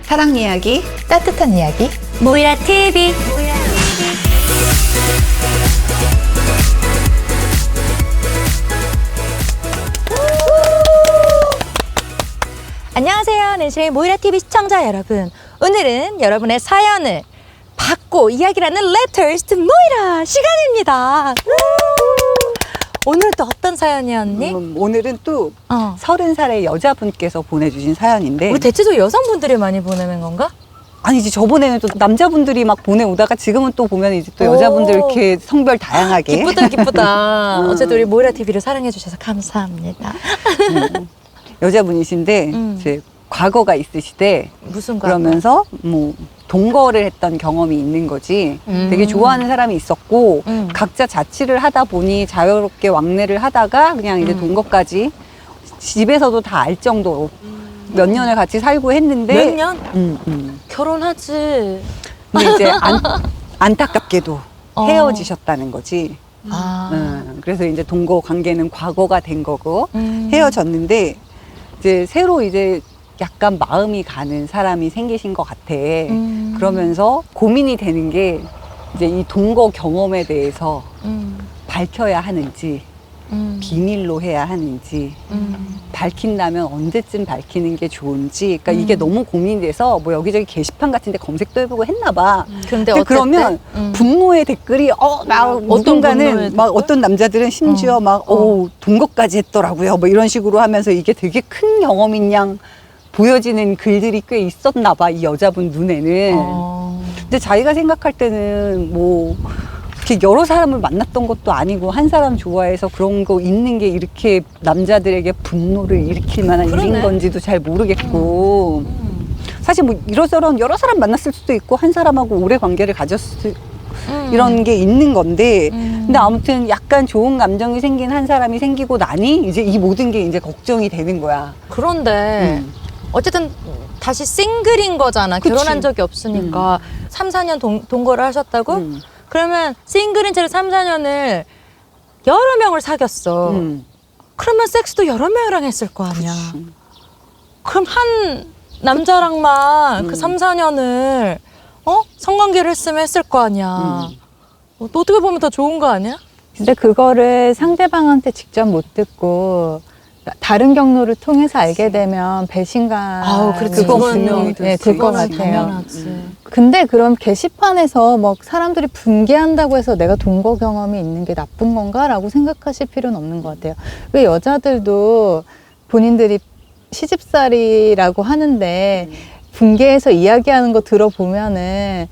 사랑 이야기, 따뜻한 이야기 모이라 TV. 안녕하세요, 낸시의 모이라 TV 시청자 여러분. 오늘은 여러분의 사연을 받고 이야기를 하는 Letters to 모이라 시간입니다. 오늘 또 어떤 사연이었니? 오늘은 또 30살의 여자분께서 보내주신 사연인데, 우리 대체적으로 여성분들이 많이 보내는 건가? 아니지, 저번에는 또 남자분들이 막 보내오다가 지금은 또 보면 이제 또 여자분들 이렇게 성별 다양하게. 기쁘다 기쁘다. 어쨌든 우리 모이라 TV를 사랑해 주셔서 감사합니다. 여자분이신데 이제 과거가 있으시대. 무슨 과거? 그러면서 뭐 동거를 했던 경험이 있는 거지. 되게 좋아하는 사람이 있었고 각자 자취를 하다 보니 자유롭게 왕래를 하다가 그냥 이제 동거까지 집에서도 다 알 정도로 몇 년을 같이 살고 했는데. 몇 년? 결혼하지. 근데 이제 안타깝게도 헤어지셨다는 거지. 그래서 이제 동거 관계는 과거가 된 거고 헤어졌는데 이제 새로 이제 약간 마음이 가는 사람이 생기신 것 같아. 그러면서 고민이 되는 게 이제 이 동거 경험에 대해서 밝혀야 하는지 비밀로 해야 하는지 밝힌다면 언제쯤 밝히는 게 좋은지. 그러니까 이게 너무 고민돼서 뭐 여기저기 게시판 같은 데 검색도 해보고 했나 봐. 근데 그러면 분노의 댓글이 막 누군가는 막 어떤 남자들은 심지어 막 동거까지 했더라고요. 뭐 이런 식으로 하면서 이게 되게 큰 경험인 양 보여지는 글들이 꽤 있었나 봐, 이 여자분 눈에는. 근데 자기가 생각할 때는 뭐 이렇게 여러 사람을 만났던 것도 아니고 한 사람 좋아해서 그런 거 있는 게 이렇게 남자들에게 분노를 일으킬 만한 일인 건지도 잘 모르겠고. 사실 뭐 이러저런 여러 사람 만났을 수도 있고 한 사람하고 오래 관계를 가졌을 이런 게 있는 건데, 근데 아무튼 약간 좋은 감정이 생긴 한 사람이 생기고 나니 이제 이 모든 게 이제 걱정이 되는 거야. 그런데 어쨌든 다시 싱글인 거잖아. 그치. 결혼한 적이 없으니까. 3, 4년 동거를 하셨다고? 그러면 싱글인 채로 3, 4년을 여러 명을 사귀었어. 그러면 섹스도 여러 명이랑 했을 거 아니야. 그럼 한 남자랑만 그 3, 4년을 성관계를 했으면 했을 거 아니야. 또 어떻게 보면 더 좋은 거 아니야? 근데 그거를 상대방한테 직접 못 듣고 다른 경로를 통해서 알게 되면 배신감 그건 분명히 들 것 같아요. 당연하지. 근데 그럼 게시판에서 뭐 사람들이 붕괴한다고 해서 내가 동거 경험이 있는 게 나쁜 건가라고 생각하실 필요는 없는 것 같아요. 왜 여자들도 본인들이 시집살이라고 하는데 붕괴해서 이야기하는 거 들어보면은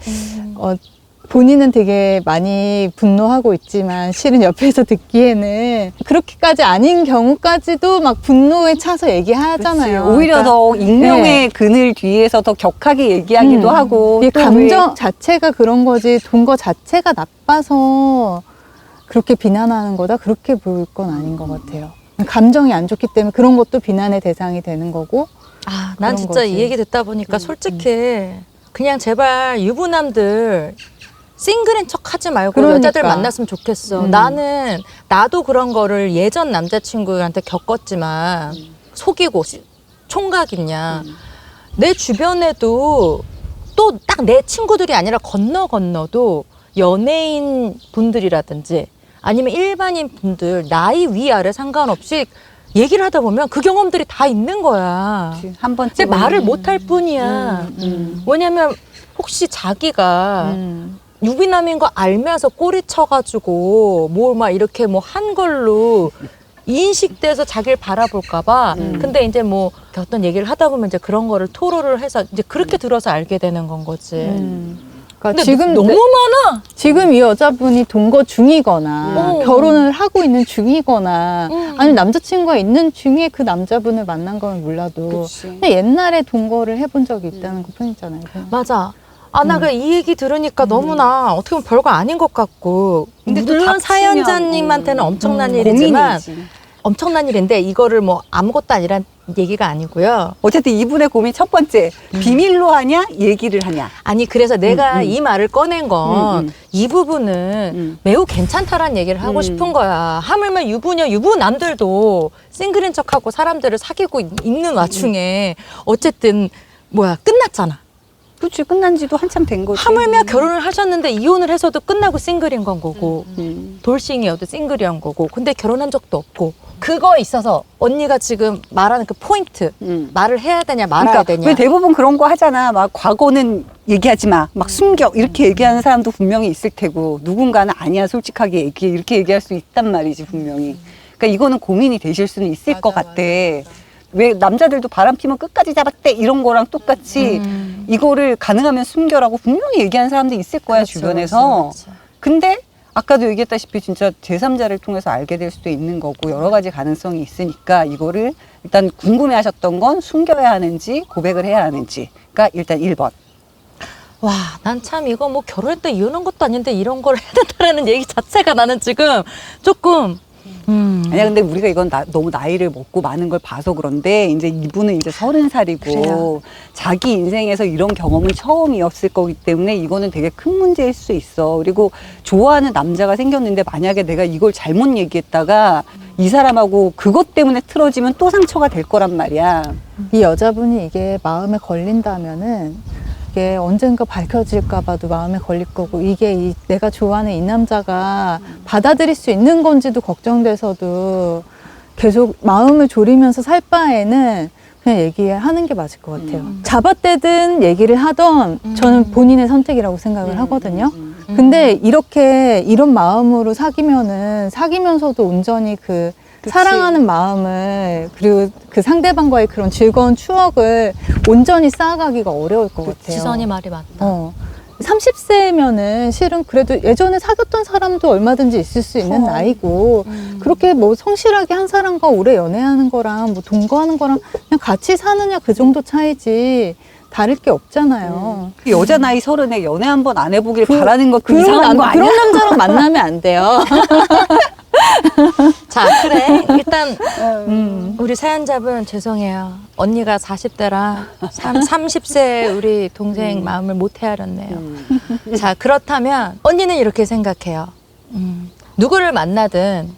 본인은 되게 많이 분노하고 있지만 실은 옆에서 듣기에는 그렇게까지 아닌 경우까지도 막 분노에 차서 얘기하잖아요. 그치. 오히려 그러니까, 더 익명의 그늘 뒤에서 더 격하게 얘기하기도 하고. 이 감정 자체가 그런 거지 동거 자체가 나빠서 그렇게 비난하는 거다, 그렇게 볼 건 아닌 것 같아요. 감정이 안 좋기 때문에 그런 것도 비난의 대상이 되는 거고. 난 진짜 거지. 이 얘기 듣다 보니까 솔직히 그냥 제발 유부남들 싱글인 척 하지 말고 그러니까. 여자들 만났으면 좋겠어. 나도 그런 거를 예전 남자친구한테 겪었지만 속이고 총각이냐. 내 주변에도 또 딱 내 친구들이 아니라 건너도 연예인 분들이라든지 아니면 일반인 분들 나이 위아래 상관없이 얘기를 하다 보면 그 경험들이 다 있는 거야. 한 번쯤 근데 말을 못 할 뿐이야. 왜냐면 혹시 자기가 유부남인 거 알면서 꼬리 쳐가지고 뭘 막 이렇게 뭐 한 걸로 인식돼서 자기를 바라볼까봐. 근데 이제 뭐 어떤 얘기를 하다 보면 이제 그런 거를 토로를 해서 이제 그렇게 들어서 알게 되는 건 거지. 그러니까 근데 지금 너무 많아. 지금 이 여자분이 동거 중이거나 결혼을 하고 있는 중이거나 아니면 남자친구가 있는 중에 그 남자분을 만난 건 몰라도 근데 옛날에 동거를 해본 적이 있다는 것 뿐이잖아요. 맞아. 나 그 이 얘기 들으니까 너무나 어떻게 보면 별거 아닌 것 같고. 근데 물론 사연자님한테는 엄청난 일이지만 엄청난 일인데 이거를 뭐 아무것도 아니란 얘기가 아니고요. 어쨌든 이분의 고민 첫 번째, 비밀로 하냐 얘기를 하냐. 아니 그래서 내가 이 말을 꺼낸 건 이 부분은 매우 괜찮다라는 얘기를 하고 싶은 거야. 하물며 유부남들도 싱글인 척하고 사람들을 사귀고 있는 와중에 어쨌든 끝났잖아. 그치, 끝난 지도 한참 된 거지. 하물며 결혼을 하셨는데 이혼을 해서도 끝나고 싱글인 건 거고 돌싱이어도 싱글이한 거고 근데 결혼한 적도 없고 그거에 있어서 언니가 지금 말하는 그 포인트 말을 해야 되냐 말아야 그러니까 되냐 왜 대부분 그런 거 하잖아. 막 과거는 얘기하지 마. 막 숨겨. 이렇게 얘기하는 사람도 분명히 있을 테고 누군가는 아니야 솔직하게 얘기해. 이렇게 얘기할 수 있단 말이지 분명히. 그러니까 이거는 고민이 되실 수는 있을 것 같아. 왜 남자들도 바람 피면 끝까지 잡았대 이런 거랑 똑같이 이거를 가능하면 숨겨라고 분명히 얘기하는 사람도 있을 거야 그렇죠, 주변에서. 그렇죠. 근데 아까도 얘기했다시피 진짜 제3자를 통해서 알게 될 수도 있는 거고 여러 가지 가능성이 있으니까 이거를 일단 궁금해하셨던 건 숨겨야 하는지 고백을 해야 하는지가 일단 1번. 와, 난 참 이거 뭐 결혼했다 이혼한 것도 아닌데 이런 걸 해야 된다는 얘기 자체가 나는 지금 조금 아니야, 근데 우리가 이건 너무 나이를 먹고 많은 걸 봐서 그런데 이제 이분은 이제 30살이고 그래요. 자기 인생에서 이런 경험은 처음이었을 거기 때문에 이거는 되게 큰 문제일 수 있어. 그리고 좋아하는 남자가 생겼는데 만약에 내가 이걸 잘못 얘기했다가 이 사람하고 그것 때문에 틀어지면 또 상처가 될 거란 말이야. 이 여자분이 이게 마음에 걸린다면은 이게 언젠가 밝혀질까 봐도 마음에 걸릴 거고 이게 내가 좋아하는 이 남자가 받아들일 수 있는 건지도 걱정돼서도 계속 마음을 졸이면서 살 바에는 그냥 얘기하는 게 맞을 것 같아요. 잡아떼든 얘기를 하던 저는 본인의 선택이라고 생각을 하거든요. 근데 이렇게 이런 마음으로 사귀면은 사귀면서도 온전히 그 그치. 사랑하는 마음을 그리고 그 상대방과의 그런 즐거운 추억을 온전히 쌓아가기가 어려울 것 같아요. 지선이 말이 맞다. 30세면은 실은 그래도 예전에 사귀었던 사람도 얼마든지 있을 수 있는 나이고 그렇게 뭐 성실하게 한 사람과 오래 연애하는 거랑 뭐 동거하는 거랑 그냥 같이 사느냐 그 정도 차이지 다를 게 없잖아요. 그 여자 나이 30에 연애 한 번 안 해보길 바라는 것도 이상한 거 아니야? 그런 남자랑 만나면 안 돼요. 자, 그래. 일단 우리 사연자분 죄송해요. 언니가 40대라 30세 우리 동생 마음을 못 헤아렸네요. 자, 그렇다면 언니는 이렇게 생각해요. 누구를 만나든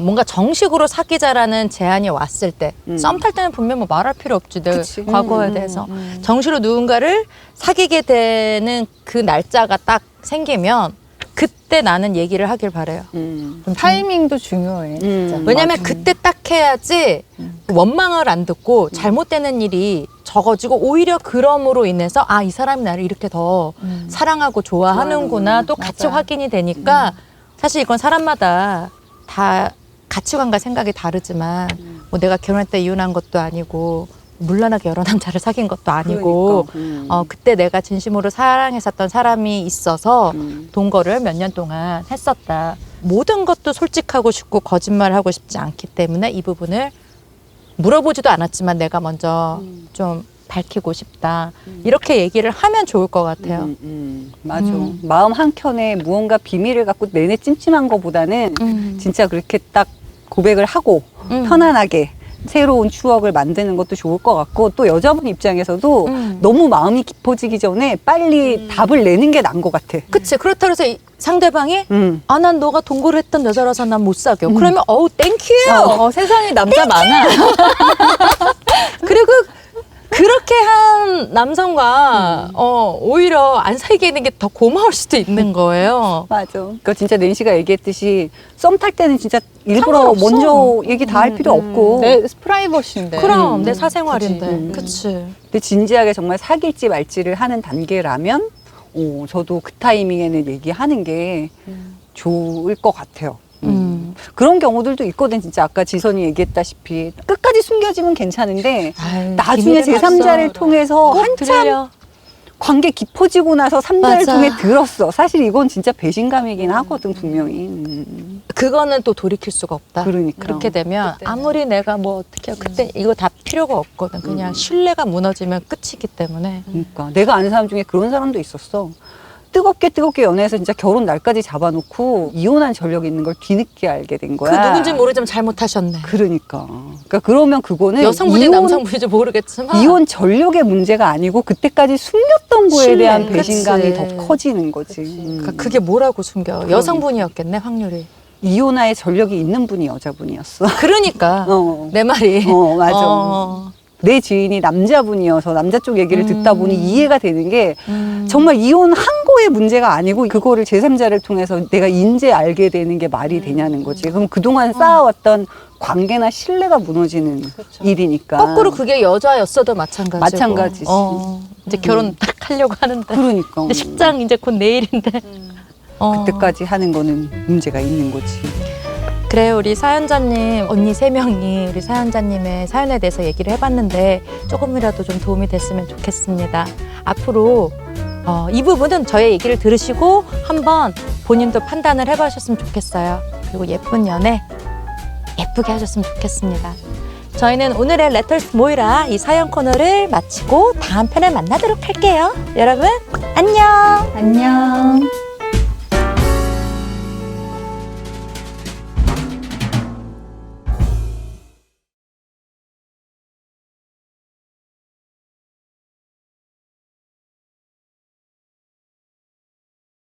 뭔가 정식으로 사귀자라는 제안이 왔을 때 썸 탈 때는 분명 뭐 말할 필요 없지. 내 그치. 과거에 대해서. 정식으로 누군가를 사귀게 되는 그 날짜가 딱 생기면 그때 나는 얘기를 하길 바래요. 타이밍도 중요해. 진짜. 왜냐면 그때 딱 해야지 원망을 안 듣고 잘못되는 일이 적어지고 오히려 그럼으로 인해서 아, 이 사람이 나를 이렇게 더 사랑하고 좋아하는구나 또 같이 맞아. 확인이 되니까 사실 이건 사람마다 다 가치관과 생각이 다르지만 뭐 내가 결혼했다 이혼한 것도 아니고 물란하게 여러 남자를 사귄 것도 아니고 그러니까. 그때 내가 진심으로 사랑했었던 사람이 있어서 동거를 몇 년 동안 했었다. 모든 것도 솔직하고 싶고 거짓말하고 싶지 않기 때문에 이 부분을 물어보지도 않았지만 내가 먼저 좀 밝히고 싶다. 이렇게 얘기를 하면 좋을 것 같아요. 맞아. 마음 한켠에 무언가 비밀을 갖고 내내 찜찜한 거보다는 진짜 그렇게 딱 고백을 하고 편안하게 새로운 추억을 만드는 것도 좋을 것 같고 또 여자분 입장에서도 너무 마음이 깊어지기 전에 빨리 답을 내는 게 나은 것 같아. 그치. 그렇다고 해서 상대방이 아, 난 너가 동거를 했던 여자라서 난 못 사겨. 그러면 어우 땡큐. 세상에 남자 많아. 그리고 그렇게 한 남성과 오히려 안 사귀게 되는 게 더 고마울 수도 있는 거예요. 맞아. 그러니까 진짜 낸시가 얘기했듯이 썸 탈 때는 진짜 일부러 상관없어. 먼저 얘기 다 할 필요 없고. 내 프라이버시인데. 그럼 내 사생활인데. 그치. 그치. 근데 진지하게 정말 사귈지 말지를 하는 단계라면 저도 그 타이밍에는 얘기하는 게 좋을 것 같아요. 그런 경우들도 있거든. 진짜 아까 지선이 얘기했다시피 끝까지 숨겨지면 괜찮은데 아유, 나중에 비밀을 제3자를 봤어. 통해서 꼭 한참 들려. 관계 깊어지고 나서 3자를 맞아. 통해 들었어. 사실 이건 진짜 배신감이긴 하거든 분명히. 그거는 또 돌이킬 수가 없다. 그러니까. 그렇게 되면 아무리 내가 뭐 어떻게 그때 이거 다 필요가 없거든. 그냥 신뢰가 무너지면 끝이기 때문에. 그러니까 내가 아는 사람 중에 그런 사람도 있었어. 뜨겁게 연애해서 진짜 결혼 날까지 잡아놓고 이혼한 전력이 있는 걸 뒤늦게 알게 된 그 거야. 누군지 모르지만 잘못하셨네. 그러니까 그러면 그거는 여성분이 남성분인지 모르겠지만 이혼 전력의 문제가 아니고 그때까지 숨겼던 거에 신뢰, 대한 배신감이 그치. 더 커지는 거지. 그러니까 그게 뭐라고 숨겨. 여성분이었겠네 확률이. 이혼할 전력이 있는 분이 여자분이었어. 그러니까 내 말이. 맞아. 내 지인이 남자분이어서 남자 쪽 얘기를 듣다 보니 이해가 되는 게 정말 이혼한 거의 문제가 아니고 그거를 제3자를 통해서 내가 인제 알게 되는 게 말이 되냐는 거지. 그럼 그동안 쌓아왔던 관계나 신뢰가 무너지는 일이니까. 거꾸로 그게 여자였어도 마찬가지고. 마찬가지지. 이제 결혼 딱 하려고 하는데. 그러니까. 근데 식장 이제 곧 내일인데. 그때까지 하는 거는 문제가 있는 거지. 그래요. 우리 사연자님, 언니 3명이 우리 사연자님의 사연에 대해서 얘기를 해봤는데 조금이라도 좀 도움이 됐으면 좋겠습니다. 앞으로 이 부분은 저의 얘기를 들으시고 한번 본인도 판단을 해보셨으면 좋겠어요. 그리고 예쁜 연애 예쁘게 하셨으면 좋겠습니다. 저희는 오늘의 레터스 모이라 이 사연 코너를 마치고 다음 편에 만나도록 할게요. 여러분 안녕. 안녕.